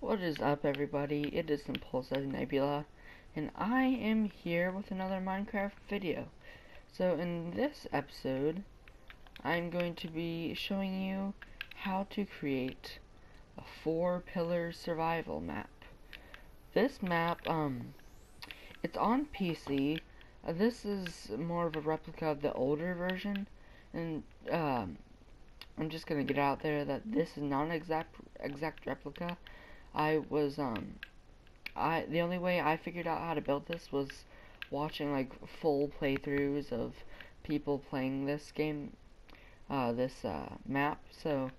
What is up, everybody? It is Impulsive Nebula, and I am here with another Minecraft video. So in this episode, I'm going to be showing you how to create a 4-pillar survival map. This map, it's on PC. This is more of a replica of the older version, and I'm just gonna get out there that this is not an exact replica. The only way I figured out how to build this was watching like full playthroughs of people playing this game, this map. So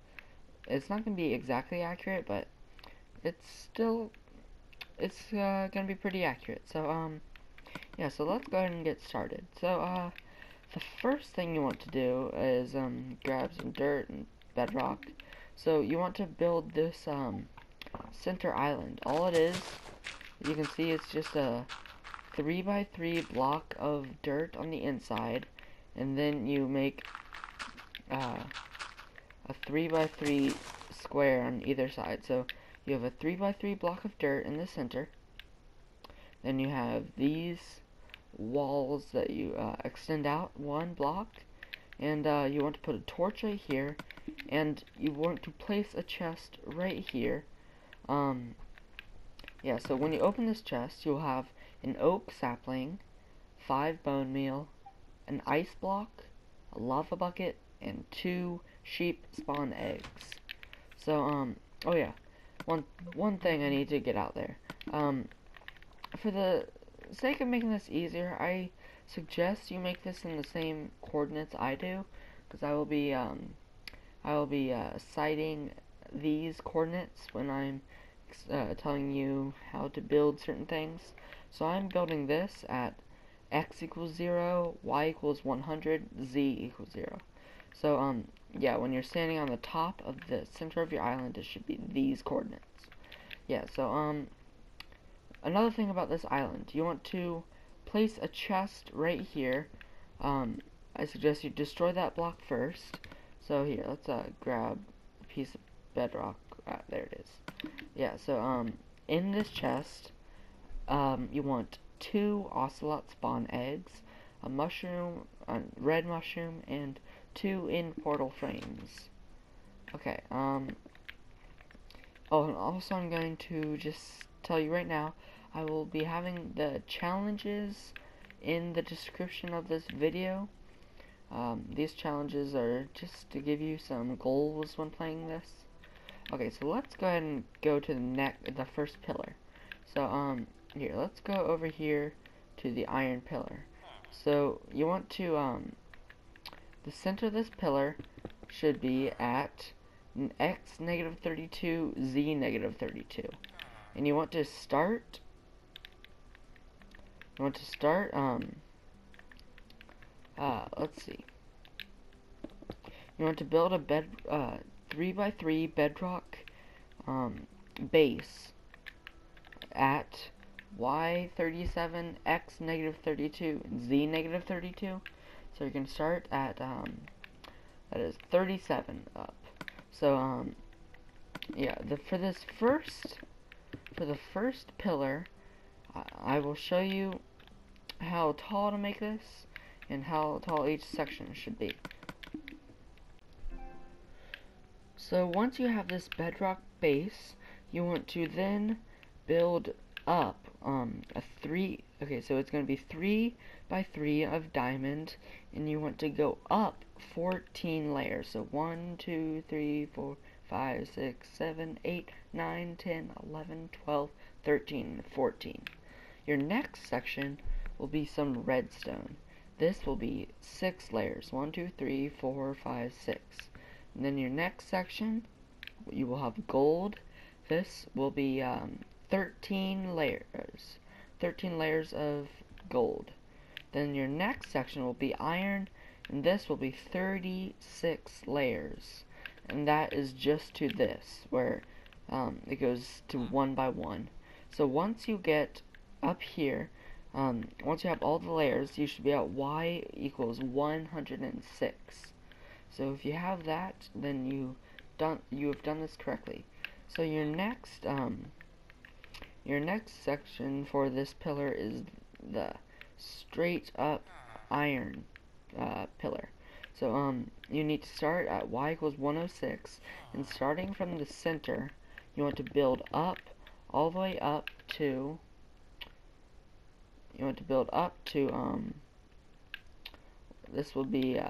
it's not gonna be exactly accurate, but it's gonna be pretty accurate. So yeah. So let's go ahead and get started. So the first thing you want to do is grab some dirt and bedrock. So you want to build this center island. All it is, you can see, it's just a 3x3 block of dirt on the inside, and then you make a 3x3 square on either side. So you have a 3x3 block of dirt in the center, then you have these walls that you extend out one block, and you want to put a torch right here, and you want to place a chest right here. Yeah, so when you open this chest, you'll have an oak sapling, 5 bone meal, an ice block, a lava bucket, and 2 sheep spawn eggs. So, oh yeah, one thing I need to get out there. For the sake of making this easier, I suggest you make this in the same coordinates I do, because I will be citing these coordinates when I'm telling you how to build certain things. So I'm building this at x equals 0, y equals 100, z equals 0. So yeah, when you're standing on the top of the center of your island, it should be these coordinates. Yeah, so another thing about this island, you want to place a chest right here. I suggest you destroy that block first. So here, let's grab a piece of bedrock. There it is. Yeah, so in this chest, you want 2 ocelot spawn eggs, a mushroom, a red mushroom, and 2 in portal frames. Okay, oh, and also I'm going to just tell you right now, I will be having the challenges in the description of this video. These challenges are just to give you some goals when playing this. Okay, so let's go ahead and go to the first pillar. So, here, let's go over here to the iron pillar. So, you want to, the center of this pillar should be at x negative 32, z negative 32. And you want to start, let's see. You want to build a 3x3 bedrock base at y37, x negative 32, and z negative 32. So you're going to start at that is 37 up. So yeah, for the first pillar, I will show you how tall to make this and how tall each section should be. So once you have this bedrock base, you want to then build up okay, so it's going to be 3x3 of diamond, and you want to go up 14 layers. So 1, 2, 3, 4, 5, 6, 7, 8, 9, 10, 11, 12, 13, 14. Your next section will be some redstone. This will be 6 layers. 1, 2, 3, 4, 5, 6. And then your next section, you will have gold. This will be 13 layers. 13 layers of gold. Then your next section will be iron, and this will be 36 layers. And that is just to this, where it goes to 1 by 1. So once you get up here, once you have all the layers, you should be at y equals 106. So if you have that, then you have done this correctly. So your next section for this pillar is the straight up iron pillar. So you need to start at y equals 106, and starting from the center, you want to build up all the way up to this will be you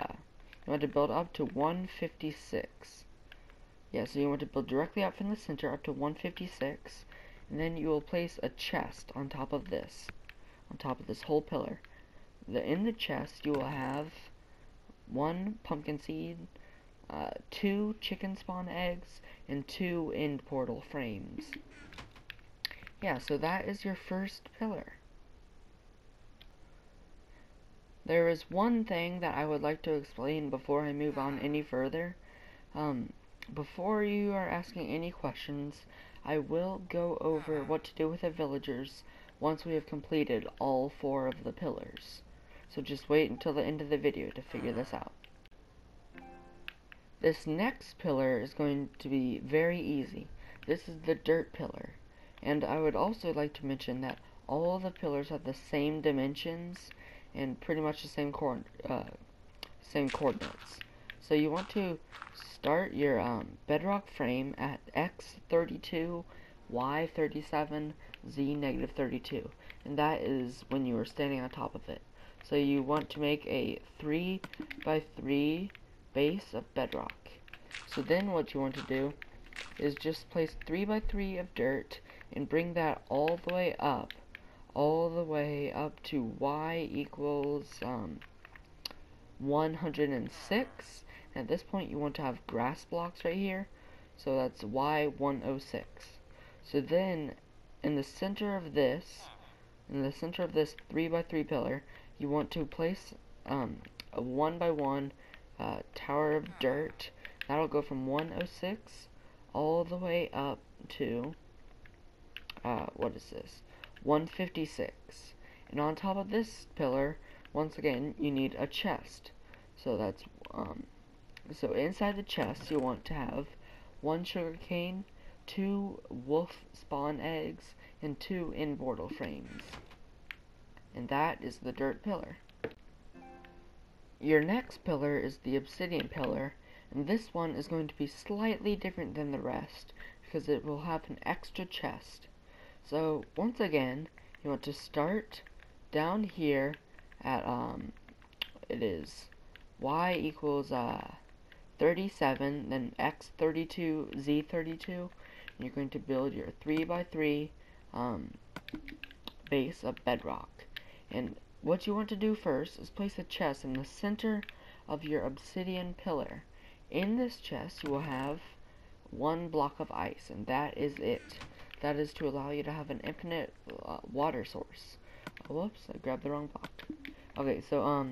want to build up to 156. Yeah, so you want to build directly up from the center up to 156, and then you will place a chest on top of this whole pillar. In the chest you will have 1 pumpkin seed, 2 chicken spawn eggs, and 2 end portal frames. Yeah, so that is your first pillar. There is one thing that I would like to explain before I move on any further. Before you are asking any questions, I will go over what to do with the villagers once we have completed all 4 of the pillars. So just wait until the end of the video to figure this out. This next pillar is going to be very easy. This is the dirt pillar. And I would also like to mention that all of the pillars have the same dimensions and pretty much the same coordinates. So you want to start your bedrock frame at x32, y37, z negative 32, and that is when you are standing on top of it. So you want to make a 3 by 3 base of bedrock. So then what you want to do is just place 3 by 3 of dirt and bring that all the way up to y equals 106. At this point you want to have grass blocks right here, so that's y106. So then in the center of this 3 by 3 pillar, you want to place a 1 by 1 tower of dirt. That'll go from 106 all the way up to what is this? 156. And on top of this pillar, once again, you need a chest. So that's so inside the chest you want to have 1 sugarcane, 2 wolf spawn eggs, and 2 in-portal frames. And that is the dirt pillar. Your next pillar is the obsidian pillar, and this one is going to be slightly different than the rest because it will have an extra chest. So once again, you want to start down here at it is y equals 37, then x32, z32, and you're going to build your 3 by 3 base of bedrock. And what you want to do first is place a chest in the center of your obsidian pillar. In this chest you will have 1 block of ice, and that is it. That is to allow you to have an infinite water source. Oh, whoops, I grabbed the wrong block. Okay, so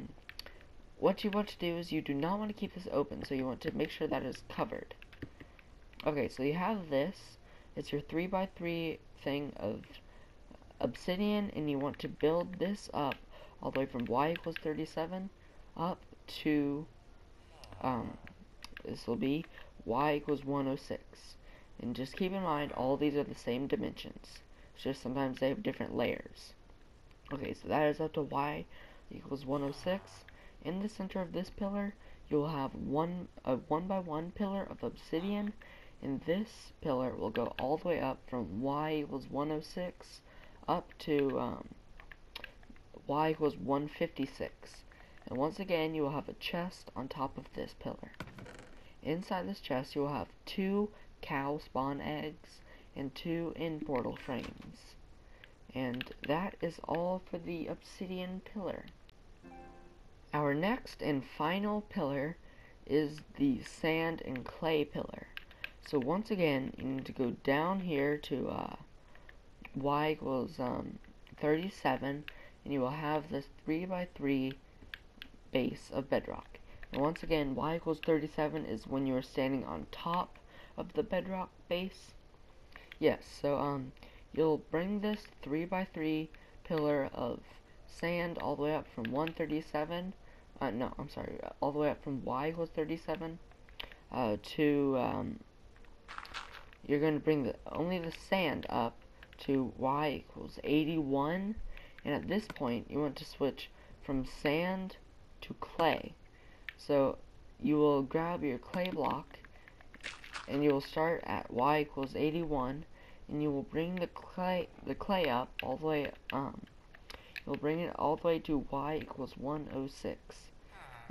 what you want to do is you do not want to keep this open, so you want to make sure that is covered. Okay, so you have this. It's your 3 by 3 thing of obsidian, and you want to build this up all the way from y equals 37 up to this will be y equals 106. And just keep in mind all these are the same dimensions. It's just sometimes they have different layers. Okay, so that is up to y equals 106. In the center of this pillar, you will have a 1 by 1 pillar of obsidian, and this pillar will go all the way up from y equals 106 up to y equals 156. And once again, you will have a chest on top of this pillar. Inside this chest, you will have 2 cow spawn eggs and 2 in-portal frames. And that is all for the obsidian pillar. Our next and final pillar is the sand and clay pillar. So once again, you need to go down here to y equals 37, and you will have this 3 by 3 base of bedrock. And once again, y equals 37 is when you are standing on top of the bedrock base. Yes, so you'll bring this 3 by 3 pillar of sand all the way up from 137. No, I'm sorry, all the way up from y equals 37 to you're going to bring only the sand up to y equals 81, and at this point you want to switch from sand to clay. So you will grab your clay block and you will start at y equals 81, and you will bring the clay up all the way you'll bring it all the way to y equals 106.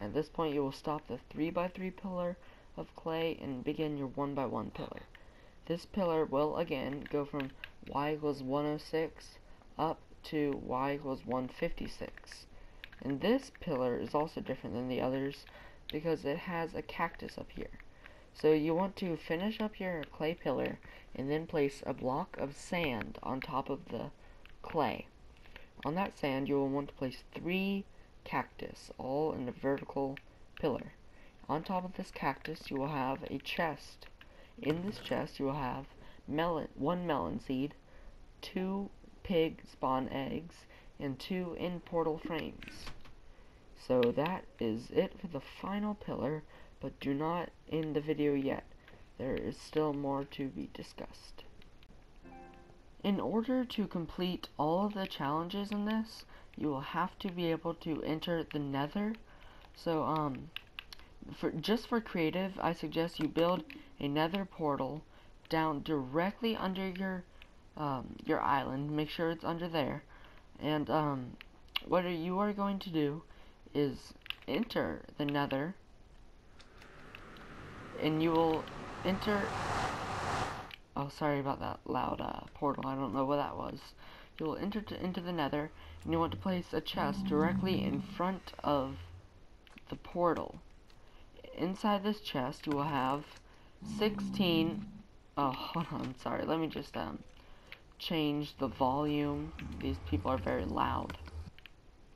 At this point you will stop the 3x3 pillar of clay and begin your 1x1 pillar. This pillar will again go from y equals 106 up to y equals 156. And this pillar is also different than the others because it has a cactus up here. So you want to finish up your clay pillar and then place a block of sand on top of the clay. On that sand you will want to place 3 cactus, all in a vertical pillar. On top of this cactus you will have a chest. In this chest you will have 1 melon seed, 2 pig spawn eggs, and 2 end portal frames. So that is it for the final pillar, but do not end the video yet. There is still more to be discussed. In order to complete all of the challenges in this, you will have to be able to enter the Nether. So just for creative, I suggest you build a Nether portal down directly under your island. Make sure it's under there. And what you are going to do is enter the Nether, and you will enter. Oh, sorry about that loud portal. I don't know what that was. You will enter into the Nether, and you want to place a chest directly in front of the portal. Inside this chest, you will have 16. Oh, hold on. Sorry. Let me just change the volume. These people are very loud.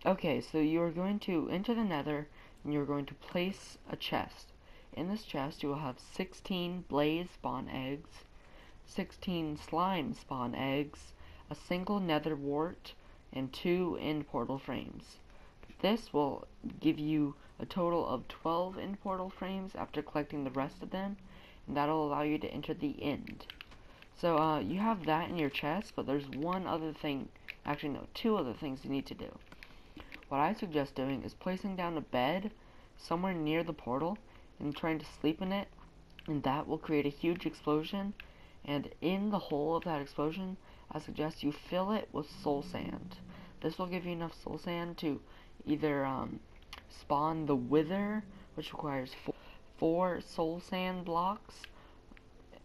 Okay, so you are going to enter the Nether, and you're going to place a chest. In this chest, you will have 16 blaze spawn eggs, 16 slime spawn eggs, a single Nether Wart, and 2 end portal frames. This will give you a total of 12 end portal frames after collecting the rest of them, and that'll allow you to enter the end. So you have that in your chest, but there's one other thing, actually no, 2 other things you need to do. What I suggest doing is placing down a bed somewhere near the portal and trying to sleep in it, and that will create a huge explosion. And in the hole of that explosion, I suggest you fill it with soul sand. This will give you enough soul sand to either spawn the wither, which requires 4 soul sand blocks,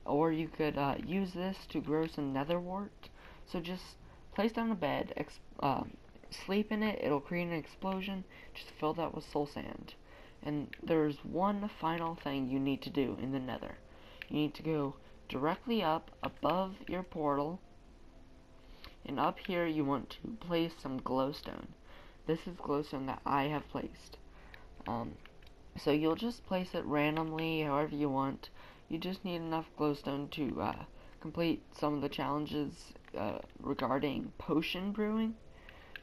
or you could use this to grow some Nether Wart. So just place down a bed, sleep in it, it'll create an explosion, just fill that with soul sand. And there's one final thing you need to do in the Nether. You need to go directly up above your portal, and up here you want to place some glowstone. This is glowstone that I have placed. So you'll just place it randomly, however you want. You just need enough glowstone to complete some of the challenges regarding potion brewing.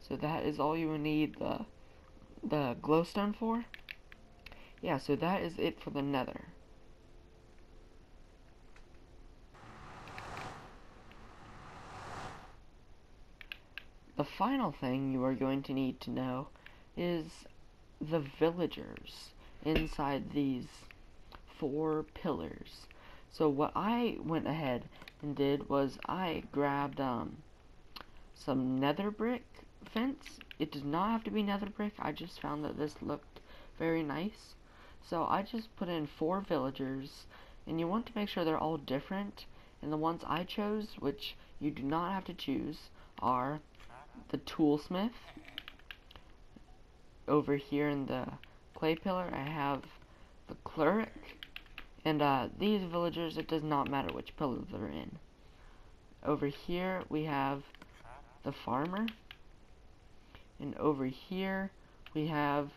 So that is all you will need the glowstone for. Yeah, so that is it for the Nether. The final thing you are going to need to know is the villagers inside these 4 pillars. So what I went ahead and did was I grabbed some nether brick fence. It does not have to be nether brick. I just found that this looked very nice. So I just put in 4 villagers, and you want to make sure they're all different. And the ones I chose, which you do not have to choose, are the toolsmith. Over here in the clay pillar I have the cleric, and these villagers, it does not matter which pillar they're in. Over here we have the farmer, and over here we have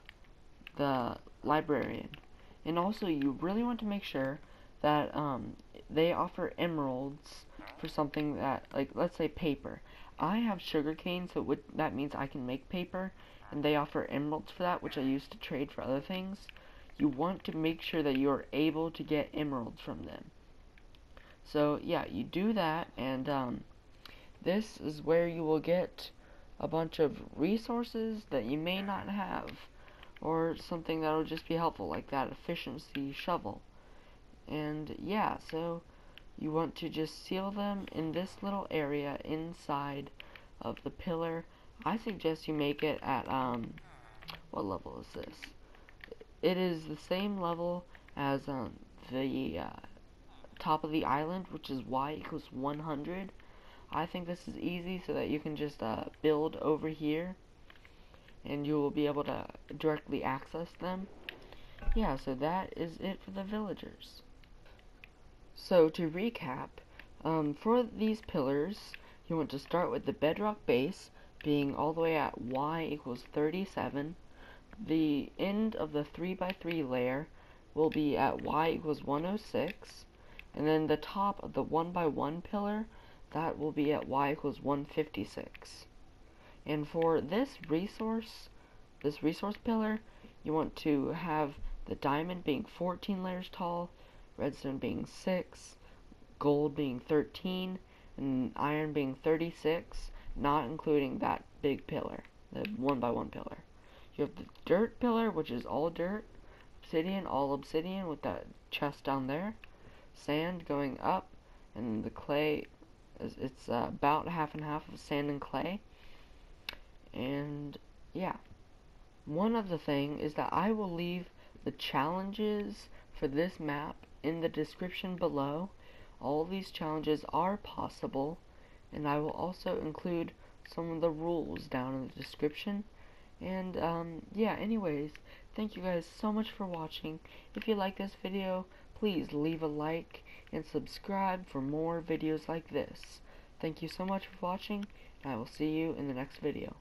the librarian. And also you really want to make sure that they offer emeralds for something that, like, let's say paper. I have sugarcane, so that means I can make paper, and they offer emeralds for that, which I use to trade for other things. You want to make sure that you're able to get emeralds from them. So yeah, you do that, and this is where you will get a bunch of resources that you may not have, or something that will just be helpful, like that efficiency shovel. And yeah, so you want to just seal them in this little area inside of the pillar. I suggest you make it at, what level is this? It is the same level as the top of the island, which is y equals 100. I think this is easy so that you can just build over here and you will be able to directly access them. Yeah, so that is it for the villagers. So to recap, for these pillars, you want to start with the bedrock base being all the way at y equals 37. The end of the 3x3 layer will be at y equals 106. And then the top of the 1x1 pillar, that will be at y equals 156. And for this resource pillar, you want to have the diamond being 14 layers tall, redstone being 6, gold being 13, and iron being 36, not including that big pillar, the 1x1 pillar. You have the dirt pillar, which is all dirt, obsidian, all obsidian with that chest down there, sand going up, and the clay, it's about half and half of sand and clay. And yeah, one other thing is that I will leave the challenges for this map in the description below. All these challenges are possible, and I will also include some of the rules down in the description. And yeah, anyways, thank you guys so much for watching. If you like this video, please leave a like and subscribe for more videos like this. Thank you so much for watching, and I will see you in the next video.